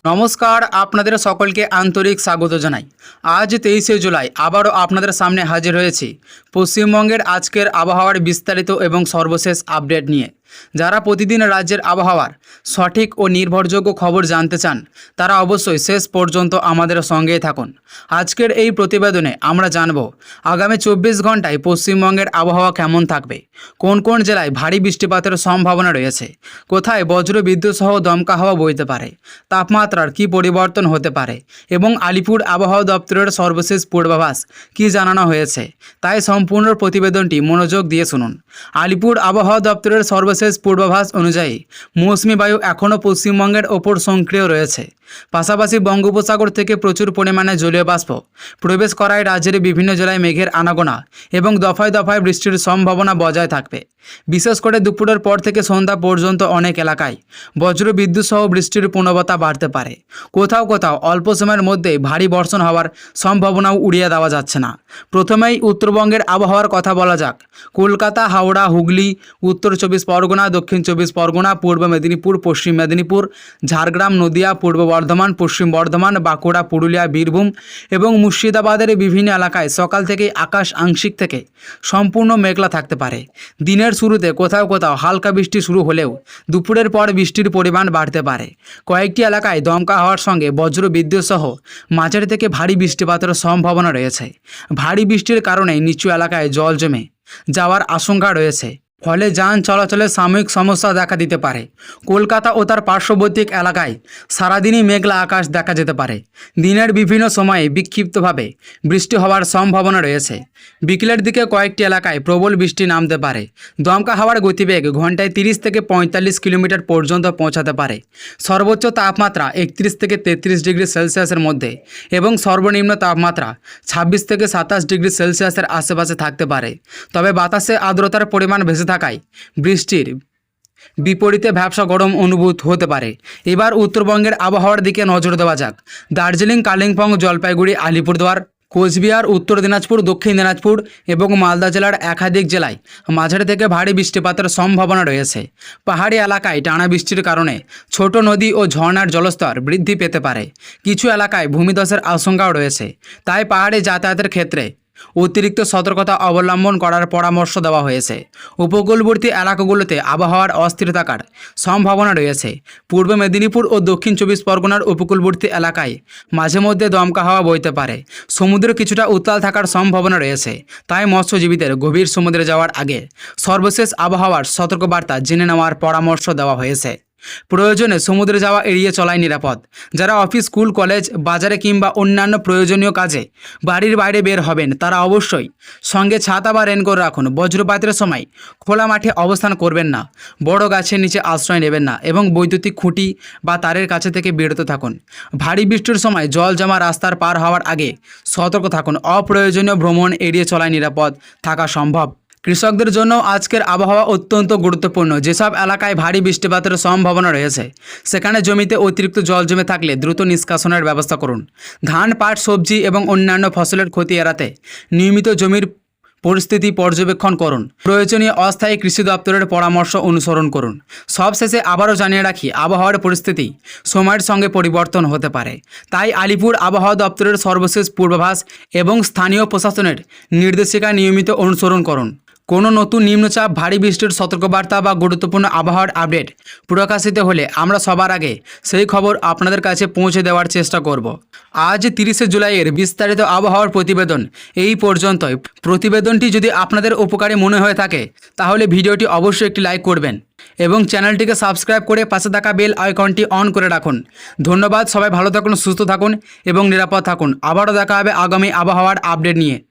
নমস্কার, আপনাদের সকলকে আন্তরিক স্বাগত জানাই। আজ 23শে জুলাই আবারও আপনাদের সামনে হাজির হয়েছি পশ্চিমবঙ্গের আজকের আবহাওয়ার বিস্তারিত এবং সর্বশেষ আপডেট নিয়ে। যারা প্রতিদিন রাজ্যের আবহাওয়ার সঠিক ও নির্ভরযোগ্য খবর জানতে চান তারা অবশ্যই শেষ পর্যন্ত আমাদের সঙ্গেই থাকুন। আজকের এই প্রতিবেদনে আমরা জানব আগামী 24 ঘন্টায় পশ্চিমবঙ্গের আবহাওয়া কেমন থাকবে, কোন কোন জেলায় ভারী বৃষ্টিপাতের সম্ভাবনা রয়েছে, কোথায় বজ্র বিদ্যুৎ সহ দমকা হাওয়া বইতে পারে, তাপমাত্রার কী পরিবর্তন হতে পারে এবং আলিপুর আবহাওয়া দপ্তরের সর্বশেষ পূর্বাভাস কী জানানো হয়েছে। তাই সম্পূর্ণ প্রতিবেদনটি মনোযোগ দিয়ে শুনুন। আলিপুর আবহাওয়া দপ্তরের সর্বশেষ পূর্বাভাস অনুযায়ী মৌসুমী বায়ু এখনও পশ্চিমবঙ্গের ওপর সক্রিয় রয়েছে। পাশাপাশি বঙ্গোপসাগর থেকে প্রচুর পরিমাণে জলীয় বাষ্প প্রবেশ করায় রাজ্যের বিভিন্ন জেলায় মেঘের আনাগোনা এবং দফায় দফায় বৃষ্টির সম্ভাবনা বজায় থাকবে। বিশেষ করে দুপুরের পর থেকে সন্ধ্যা পর্যন্ত অনেক এলাকায় বজ্র বিদ্যুৎ সহ বৃষ্টির প্রবণতা বাড়তে পারে। কোথাও কোথাও অল্প সময়ের মধ্যেই ভারী বর্ষণ হওয়ার সম্ভাবনাও উড়িয়ে দেওয়া যাচ্ছে না। প্রথমেই উত্তরবঙ্গের আবহাওয়ার কথা বলা যাক। কলকাতা, হাওড়া, হুগলি, উত্তর 24 পরগনা, দক্ষিণ 24 পরগনা, পূর্ব মেদিনীপুর, পশ্চিম মেদিনীপুর, ঝাড়গ্রাম, নদিয়া, পূর্ব বর্ধমান, পশ্চিম বর্ধমান, বাঁকুড়া, পুরুলিয়া, বীরভূম এবং মুর্শিদাবাদের বিভিন্ন এলাকায় সকাল থেকেই আকাশ আংশিক থেকে সম্পূর্ণ মেঘলা থাকতে পারে। দিনের শুরুতে কোথাও কোথাও হালকা বৃষ্টি শুরু হলেও দুপুরের পর বৃষ্টির পরিমাণ বাড়তে পারে। কয়েকটি এলাকায় দমকা হওয়ার সঙ্গে বজ্র বিদ্যুৎ সহ মাঝারি থেকে ভারী বৃষ্টিপাতের সম্ভাবনা রয়েছে। ভারী বৃষ্টির কারণে নিচু এলাকায় জল জমে যাওয়ার আশঙ্কা রয়েছে, ফলে যান চলাচলে সাময়িক সমস্যা দেখা দিতে পারে। কলকাতা ও তার পার্শ্ববর্তী এলাকায় সারাদিনই মেঘলা আকাশ দেখা যেতে পারে। দিনের বিভিন্ন সময়ে বিক্ষিপ্তভাবে বৃষ্টি হওয়ার সম্ভাবনা রয়েছে। বিকেলের দিকে কয়েকটি এলাকায় প্রবল বৃষ্টি নামতে পারে। দমকা হাওয়ার গতিবেগ ঘন্টায় 30 থেকে 45 কিলোমিটার পর্যন্ত পৌঁছাতে পারে। সর্বোচ্চ তাপমাত্রা 31 থেকে 33 ডিগ্রি সেলসিয়াসের মধ্যে এবং সর্বনিম্ন তাপমাত্রা 26 থেকে 27 ডিগ্রি সেলসিয়াসের আশেপাশে থাকতে পারে। তবে বাতাসে আর্দ্রতার পরিমাণ বেশি থাকায় বৃষ্টির বিপরীতে ভ্যাপসা গরম অনুভূত হতে পারে। এবার উত্তরবঙ্গের আবহাওয়ার দিকে নজর দেওয়া যাক। দার্জিলিং, কালিম্পং, জলপাইগুড়ি, আলিপুরদুয়ার, কোচবিহার, উত্তর দিনাজপুর, দক্ষিণ দিনাজপুর এবং মালদা জেলার একাধিক জেলায় মাঝারি থেকে ভারী বৃষ্টিপাতের সম্ভাবনা রয়েছে। পাহাড়ি এলাকায় টানা বৃষ্টির কারণে ছোট নদী ও ঝর্ণার জলস্তর বৃদ্ধি পেতে পারে। কিছু এলাকায় ভূমিধসের আশঙ্কাও রয়েছে, তাই পাহাড়ে যাতায়াতের ক্ষেত্রে অতিরিক্ত সতর্কতা অবলম্বন করার পরামর্শ দেওয়া হয়েছে। উপকূলবর্তী এলাকাগুলোতে আবহাওয়ার অস্থির থাকার সম্ভাবনা রয়েছে। পূর্ব মেদিনীপুর ও দক্ষিণ 24 পরগনার উপকূলবর্তী এলাকায় মাঝে মধ্যে দমকা হাওয়া বইতে পারে। সমুদ্র কিছুটা উত্তাল থাকার সম্ভাবনা রয়েছে, তাই মৎস্যজীবীদের গভীর সমুদ্রে যাওয়ার আগে সর্বশেষ আবহাওয়ার সতর্কবার্তা জেনে নেওয়ার পরামর্শ দেওয়া হয়েছে। প্রয়োজনে সমুদ্রে যাওয়া এড়িয়ে চলাই নিরাপদ। যারা অফিস, স্কুল, কলেজ, বাজারে কিংবা অন্যান্য প্রয়োজনীয় কাজে বাড়ির বাইরে বের হবেন তারা অবশ্যই সঙ্গে ছাতা বা রেনকোট রাখুন। বজ্রপাতের সময় খোলা মাঠে অবস্থান করবেন না, বড় গাছের নিচে আশ্রয় নেবেন না এবং বৈদ্যুতিক খুঁটি বা তারের কাছে থেকে বিরত থাকুন। ভারী বৃষ্টির সময় জল জমা রাস্তার পার হওয়ার আগে সতর্ক থাকুন। অপ্রয়োজনীয় ভ্রমণ এড়িয়ে চলায় নিরাপদ থাকা সম্ভব। কৃষকদের জন্য আজকের আবহাওয়া অত্যন্ত গুরুত্বপূর্ণ। যেসব এলাকায় ভারী বৃষ্টিপাতের সম্ভাবনা রয়েছে সেখানে জমিতে অতিরিক্ত জল জমে থাকলে দ্রুত নিষ্কাশনের ব্যবস্থা করুন। ধান, পাট, সবজি এবং অন্যান্য ফসলের ক্ষতি এড়াতে নিয়মিত জমির পরিস্থিতি পর্যবেক্ষণ করুন। প্রয়োজনীয় অস্থায়ী কৃষি দপ্তরের পরামর্শ অনুসরণ করুন। সবশেষে আবারও জানিয়ে রাখি, আবহাওয়ার পরিস্থিতি সময়ের সঙ্গে পরিবর্তন হতে পারে, তাই আলিপুর আবহাওয়া দপ্তরের সর্বশেষ পূর্বাভাস এবং স্থানীয় প্রশাসনের নির্দেশিকা নিয়মিত অনুসরণ করুন। কোনো নতুন নিম্নচাপ, ভারী বৃষ্টির সতর্কবার্তা বা গুরুত্বপূর্ণ আবহাওয়ার আপডেট প্রকাশিত হলে আমরা সবার আগে সেই খবর আপনাদের কাছে পৌঁছে দেওয়ার চেষ্টা করব। আজ 30শে জুলাইয়ের বিস্তারিত আবহাওয়ার প্রতিবেদন এই পর্যন্তই। প্রতিবেদনটি যদি আপনাদের উপকারী মনে হয়ে থাকে তাহলে ভিডিওটি অবশ্যই একটি লাইক করবেন এবং চ্যানেলটিকে সাবস্ক্রাইব করে পাশে থাকা বেল আইকনটি অন করে রাখুন। ধন্যবাদ। সবাই ভালো থাকুন, সুস্থ থাকুন এবং নিরাপদ থাকুন। আবারও দেখা হবে আগামী আবহাওয়ার আপডেট নিয়ে।